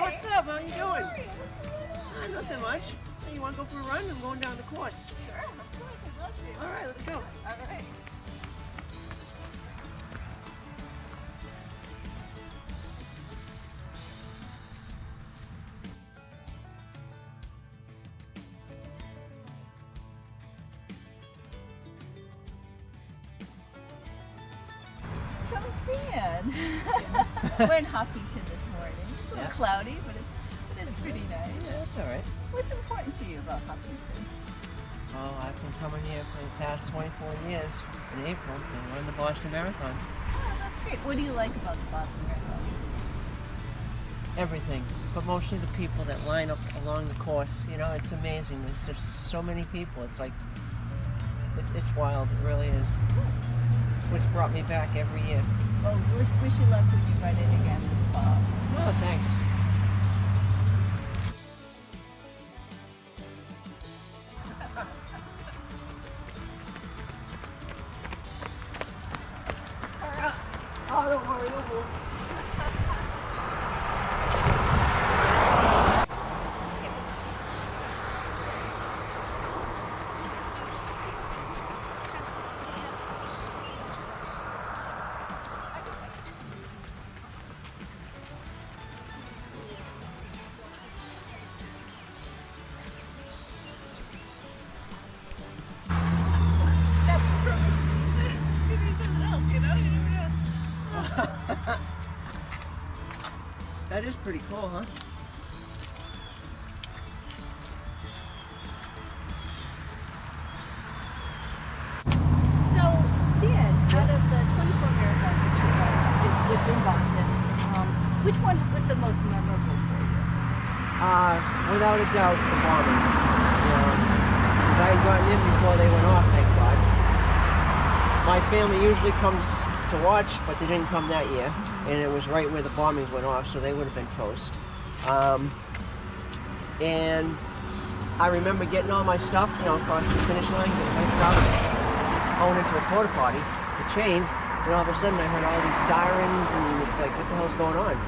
what's up? How you doing? Nothing much. Hey, you want to go for a run? I'm going down the course. Sure, of course, I'd love to. All right, let's go. All right. So Dan, we're in Hopkinton this morning. It's a little cloudy, but it's pretty nice. Yeah, that's all right. What's important to you about Hopkinton? Oh, I've been coming here for the past 24 years in April to run the Boston Marathon. Oh, that's great. What do you like about the Boston Marathon? Everything, but mostly the people that line up along the course. You know, it's amazing. There's just so many people. It's like, it's wild. It really is. What's brought me back every year. Well, wish you luck when you run it again this fall. Oh, thanks. Oh, don't worry, don't worry. That is pretty cool, huh? So, Dan, out of the 24 marathons that you ran in Boston, which one was the most memorable for you? Without a doubt, the bombings. Because I had gotten in before they went off, thank God. My family usually comes to watch, but they didn't come that year. And it was right where the bombings went off, so they would have been toast. And I remember getting all my stuff, across the finish line, getting my stuff, going into a porta potty to change, and all of a sudden I heard all these sirens, and it's like, what the hell's going on?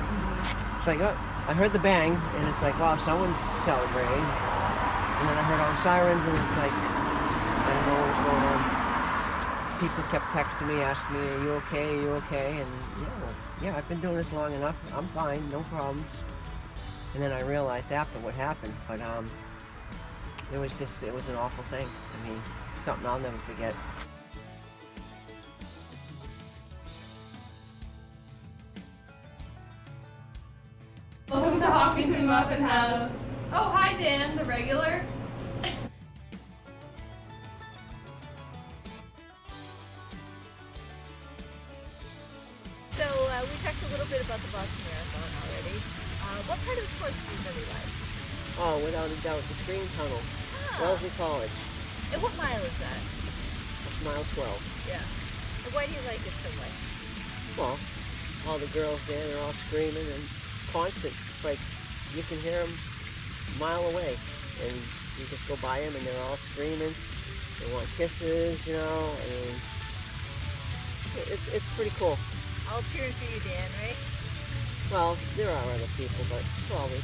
It's like, I heard the bang, and it's like, wow, someone's celebrating. And then I heard all the sirens, and it's like, I don't know what was going on. People kept texting me, asking me, are you okay, are you okay? And yeah, I've been doing this long enough, I'm fine, no problems. And then I realized after what happened, but it was an awful thing. I mean, something I'll never forget. Welcome to Hopkinton Muffin House. Oh, hi Dan, the regular. So, we talked a little bit about the Boston Marathon already. What part of the course do you really like? Oh, without a doubt, the Screen Tunnel, Wellesley College. And what mile is that? That's mile 12. Yeah. And why do you like it so much? Well, all the girls there, they're all screaming and constant. It's like you can hear them a mile away, and you just go by them and they're all screaming. They want kisses, I mean, it's pretty cool. All cheering for you, Dan, right? Well, there are other people, but probably.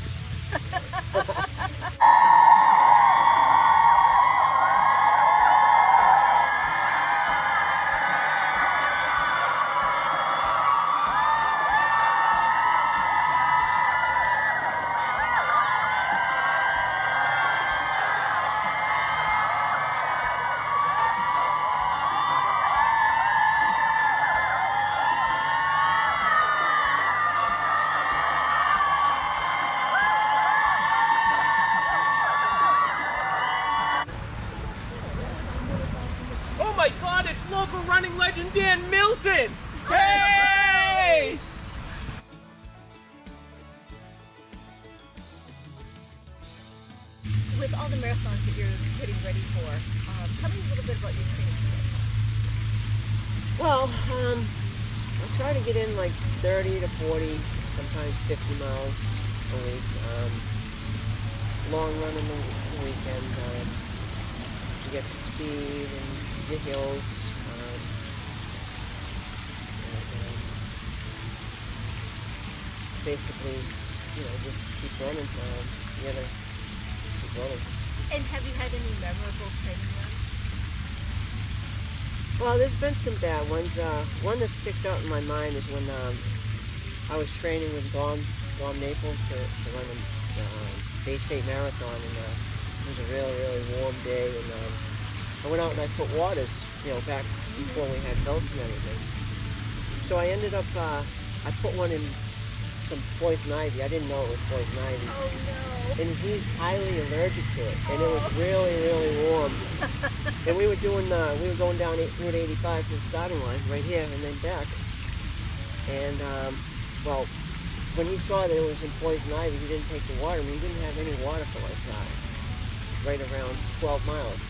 Oh my God, it's local running legend Dan Milton! Hey! With all the marathons that you're getting ready for, tell me a little bit about your training schedule. Well, I try to get in like 30 to 40, sometimes 50 miles a week. Long run in the weekend to get to speed and the hills. Basically just keep running. You gotta keep running. And have you had any memorable training runs? Well, there's been some bad ones. One that sticks out in my mind is when I was training with Dom Naples to run the Bay State Marathon, and it was a really, really warm day, and I went out and I put waters, back before we had belts and everything. So I ended up, I put one in some poison ivy. I didn't know it was poison ivy. Oh no. And he's highly allergic to it, and it was really, really warm. And we were going down Route 85 to the starting line, right here, and then back. And, well, when he saw that it was in poison ivy, he didn't take the water. I mean, he didn't have any water for like right around 12 miles.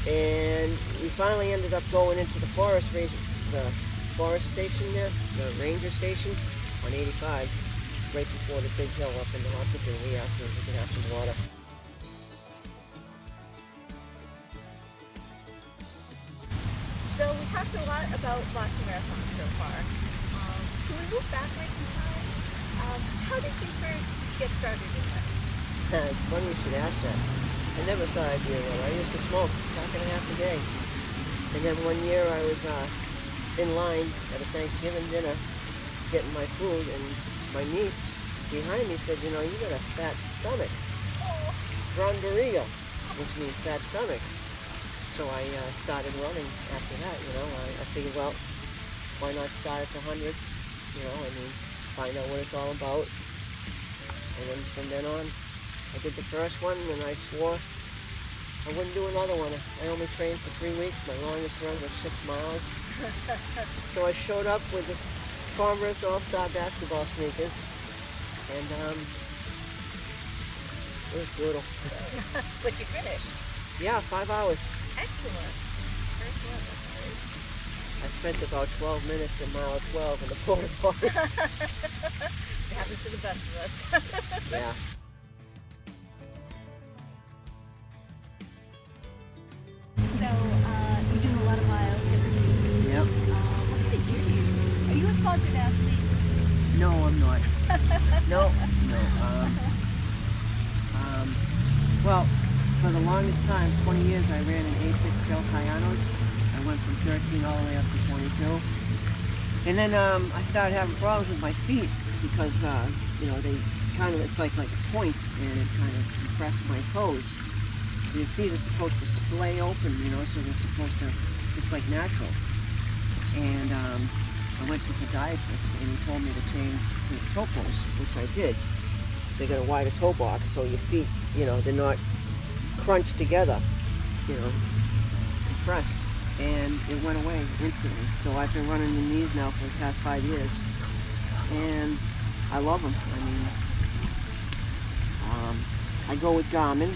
And we finally ended up going into the forest station there, the ranger station on 85, right before the big hill up in the Hopkinton. We asked him if we could have some water. So we talked a lot about Boston Marathon so far. Can we move backwards in time? How did you first get started in that? It's funny you should ask that. I never thought I'd be a runner. I used to smoke pack and a half a day. And then one year I was in line at a Thanksgiving dinner getting my food, and my niece behind me said, you got a fat stomach. Ron Barriga, which means fat stomach. So I started running after that, I figured, well, why not start at the 100, find out what it's all about. And then from then on, I did the first one, and I swore I wouldn't do another one. I only trained for 3 weeks. My longest run was 6 miles. So I showed up with the Converse All-Star basketball sneakers, and it was brutal. But you finished. Yeah, 5 hours. Excellent. First one, that's great. I spent about 12 minutes at mile 12 in the porta potty. It happens to the best of us. Yeah. So, you're doing a lot of miles every week. Yep. What kind of gear do you use? Are you a sponsored athlete? No, I'm not. No. Well, for the longest time, 20 years, I ran in A6 Gel Cayanos. I went from 13 all the way up to 22. And then I started having problems with my feet because, they it's like a point, and it kind of compressed my toes. Your feet are supposed to splay open, so they're supposed to, just like natural. And I went to the podiatrist, and he told me to change to toe posts, which I did. They got a wider toe box, so your feet, they're not crunched together, compressed. And it went away instantly. So I've been running in these now for the past 5 years, and I love them. I go with Garmin.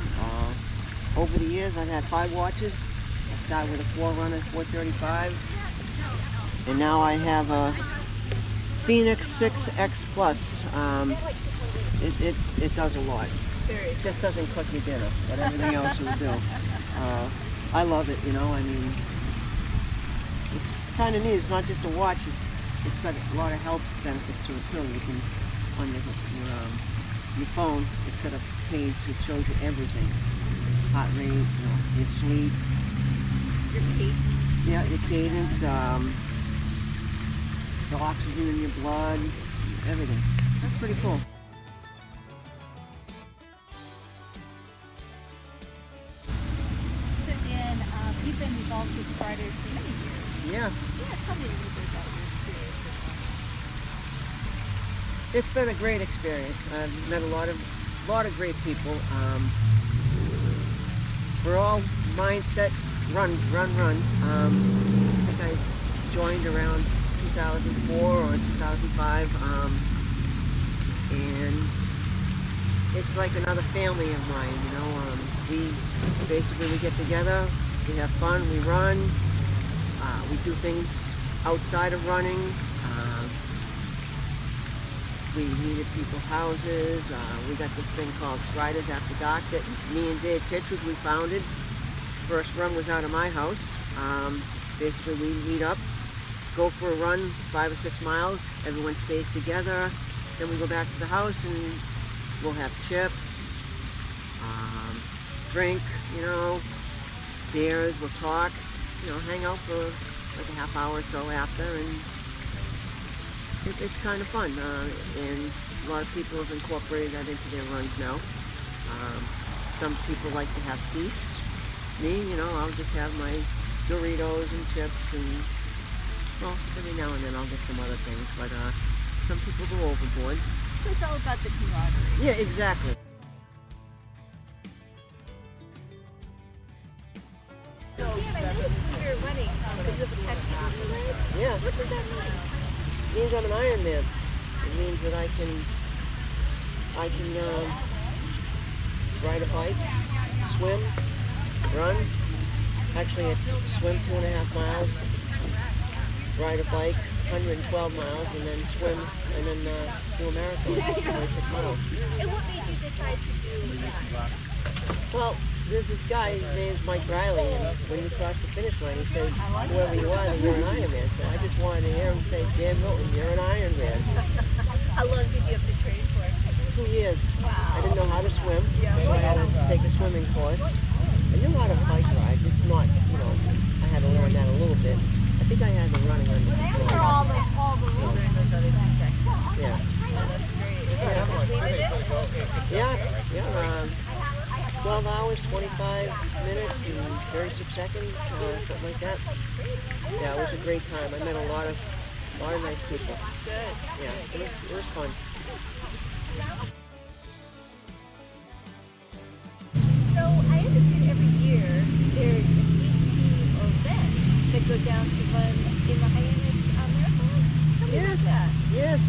Over the years, I've had 5 watches. I started with a Forerunner 435, and now I have a Phoenix 6X Plus. It does a lot. It just doesn't cook your dinner, but everything else will do. I love it, it's kind of neat. It's not just a watch. It's got a lot of health benefits to it too. You can, on your phone, it's got a page that shows you everything. Heart rate, your sleep. Your cadence. Yeah, your cadence, the oxygen in your blood, everything. That's pretty cool. So Dan, you've been involved with Striders for many years. Yeah. Yeah, tell me a little bit about your experience with them. It's been a great experience. I've met a lot of great people. We're all mindset run. I think I joined around 2004 or 2005, and it's like another family of mine. We get together, we have fun, we run, we do things outside of running. We meet at people's houses. We got this thing called Striders After Dark that me and Dave Kitchwood, we founded. First run was out of my house. Basically, we meet up, go for a run, 5 or 6 miles. Everyone stays together. Then we go back to the house and we'll have chips, drink, you know, beers, we'll talk, you know, hang out for like a half hour or so after, and it's kind of fun. And a lot of people have incorporated that into their runs now. Some people like to have peace. Me, you know, I'll just have my Doritos and chips, and well, every now and then I'll get some other things, but some people go overboard. So it's all about the camaraderie. Yeah, exactly. So, Dan, I noticed when you're running, because of a tattoo on your leg. Yeah. What does that mean? It means I'm an Ironman. It means that I can ride a bike, swim, run. Actually, it's swim 2.5 miles, ride a bike 112 miles, and then swim, and then do a marathon, 26 miles. And what made you decide to do that? Well, there's this guy, his name's Mike Riley, and when you cross the finish line, he says, whoever you are, you're an Ironman. So I just wanted to hear him say, Dan Milton, you're an Ironman. How long did you have to train for? 2 years. Wow. I didn't know how to swim, so I had to take a swimming course. I knew how to bike ride, just not, you know, I had to learn that a little bit. I think I had the running under control. All the rules are in those other 2 seconds. Yeah. That's great. Is that completed it? Yeah. 12 hours, 25 minutes, and 36 seconds, something like that. Yeah, it was a great time. I met a lot of nice people. Good. Yeah, it was fun. So I understand every year there's an 18 events that go down to run in the Hyannis Marathon. Tell me about that. Yes.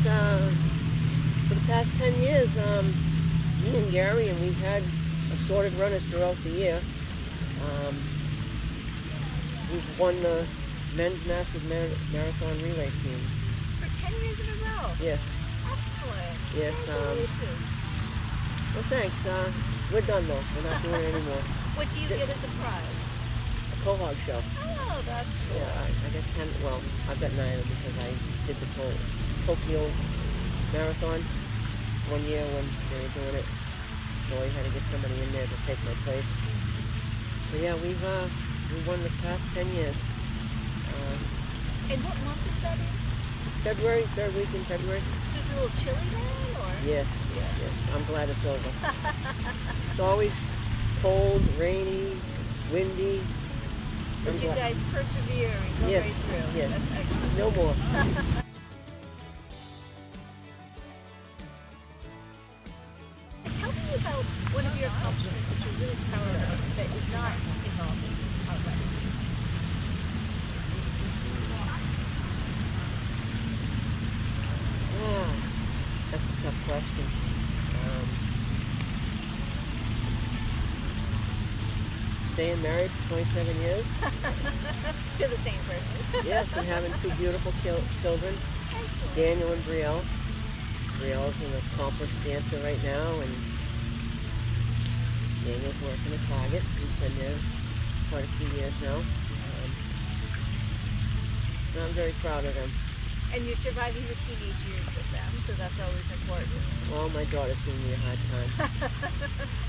For the past 10 years, me and Gary, and we've had assorted runners throughout the year. We've won the men's Masters Marathon relay team. For 10 years in a row. Yes. Excellent. Yes. Congratulations. Well, thanks. We're done though. We're not doing it anymore. What do you get as a prize? A Quahog show. Oh, that's cool. Yeah, I got 10. Well, I've got 9 of them because I did the Tokyo Marathon one year when they were doing it. So I had to get somebody in there to take my place. But yeah, we won the past 10 years. And what month is that in? February, 3rd week in February. Is this a little chilly then, or? Yes, yes. I'm glad it's over. It's always cold, rainy, windy. But you guys persevere and go Yes, right through. yes. That's excellent. No more. Tell me about one of your accomplishments that you're really proud of that is not involved in outright. That's a tough question. Staying married for 27 years. To the same person. Yes, and having 2 beautiful children, Excellent. Daniel and Brielle. Brielle's an accomplished dancer right now, and Daniel's working at Target. He's been there quite a few years now. And I'm very proud of them. And you're surviving the teenage years with them, so that's always important. Well, my daughter's giving me a hard time.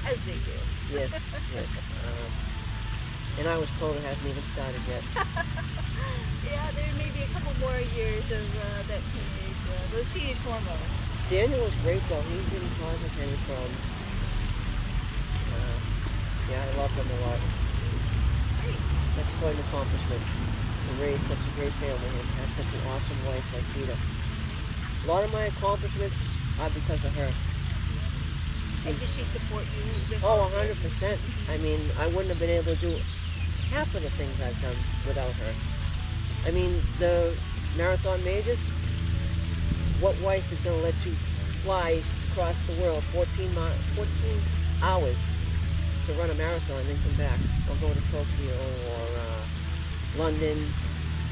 As they do. Yes, yes. And I was told it hasn't even started yet. Yeah, there may be a couple more years of those teenage hormones. Daniel was great though. He didn't cause us any problems. Yeah, I love him a lot. Great. That's quite an accomplishment. To raise such a great family and have such an awesome wife like Rita. A lot of my accomplishments are because of her. And did she support you with Oh, all of it? 100%. I mean, I wouldn't have been able to do half of the things I've done without her. I mean, the marathon majors, what wife is going to let you fly across the world 14 hours to run a marathon and then come back, or go to Tokyo or London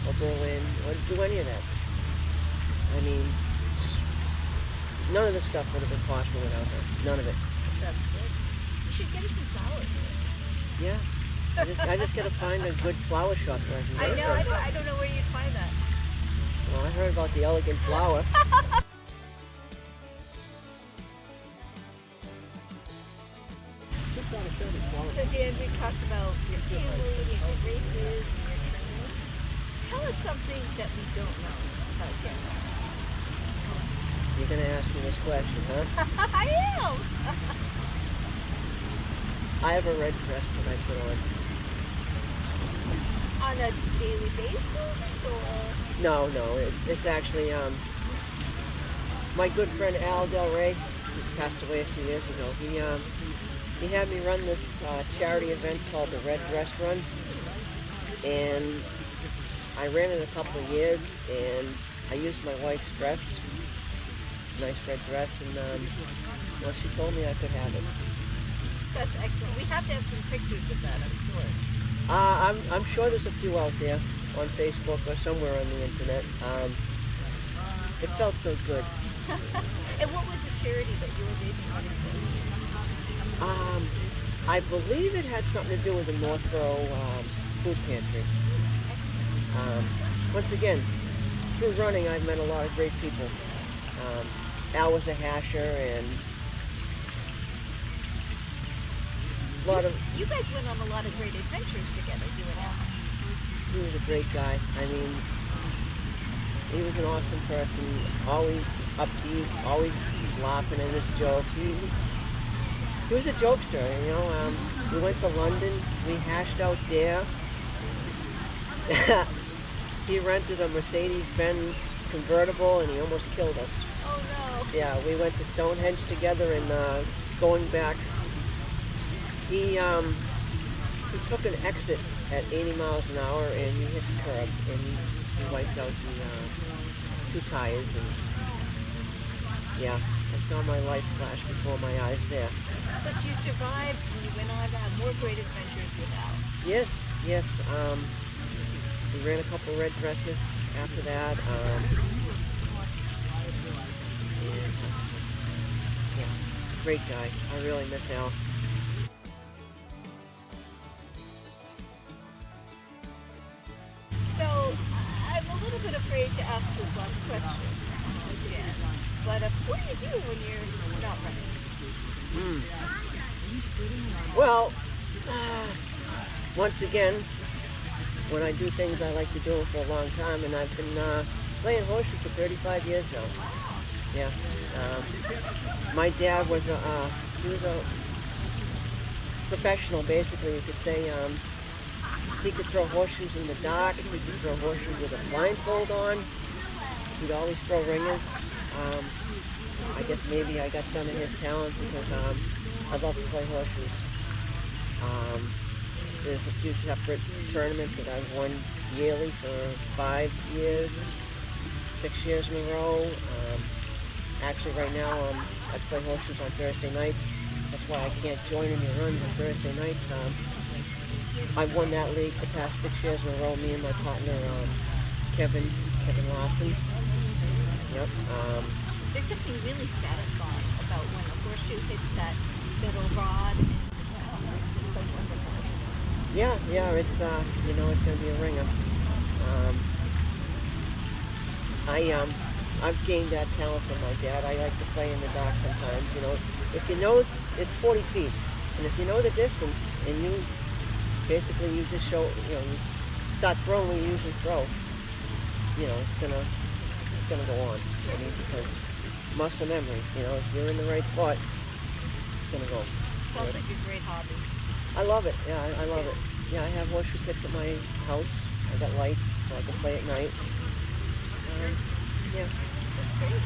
or Berlin, or do any of that? I mean, none of this stuff would have been possible without her. None of it. That's good. You should get her some flowers. Yeah. I just got to find a good flower shop where I can I get know, her. I don't know where you'd find that. Well, I heard about the elegant flower. So Dan, we've talked about your family and your races and your training. Tell us something that we don't know about Dan. You're gonna ask me this question, huh? I am. I have a red dress that I put on. On a daily basis, or? No, it's actually my good friend Al Del Rey, who passed away a few years ago. He had me run this charity event called the Red Dress Run, and I ran it a couple of years, and I used my wife's dress, nice red dress, and well, she told me I could have it. That's excellent. We have to have some pictures of that, I'm sure. I'm sure there's a few out there on Facebook or somewhere on the internet. It felt so good. And what was the charity that you were raising money for? I believe it had something to do with the Northborough food pantry. Once again, through running, I've met a lot of great people. Al was a hasher, and a lot of... You guys went on a lot of great adventures together, you and Al. He was a great guy. I mean, he was an awesome person, always upbeat, always laughing at his jokes. He was a jokester, you know. We went to London, we hashed out there. He rented a Mercedes-Benz convertible and he almost killed us. Oh no. Yeah, we went to Stonehenge together, and going back, he took an exit at 80 miles an hour and he hit the curb, and he wiped out the 2 tires, and yeah, I saw my life flash before my eyes there. But you survived and you went on to have more great adventures with Al. Yes. We ran a couple red dresses after that. And, yeah, great guy. I really miss Al. So I'm a little bit afraid to ask this last question again. But what do you do when you're not running? Well, once again, when I do things, I like to do them for a long time, and I've been playing horseshoes for 35 years now. Yeah. My dad was he was a professional, basically, you could say. He could throw horseshoes in the dark, he could throw horseshoes with a blindfold on. He'd always throw ringers. I guess maybe I got some of his talent because I love to play horseshoes. There's a few separate tournaments that I've won yearly for 5 years, 6 years in a row. Actually, right now, I play horseshoes on Thursday nights. That's why I can't join in your runs on Thursday nights. I've won that league the past 6 years in a row, me and my partner, Kevin Lawson. Yep. There's something really satisfying about when a horseshoe hits that middle rod, and it's just so wonderful. Yeah, it's it's gonna be a ringer. I've gained that talent from my dad. I like to play in the dark sometimes. You know, if you know it's 40 feet, and if you know the distance, and you just show, you start throwing when you usually throw. It's gonna go on. I mean, because muscle memory. If you're in the right spot, it's gonna go. Sounds like a great hobby. I love it. Yeah, I love it. Yeah, I have horseshoe pits at my house. I got lights so I can play at night. Yeah. That's great.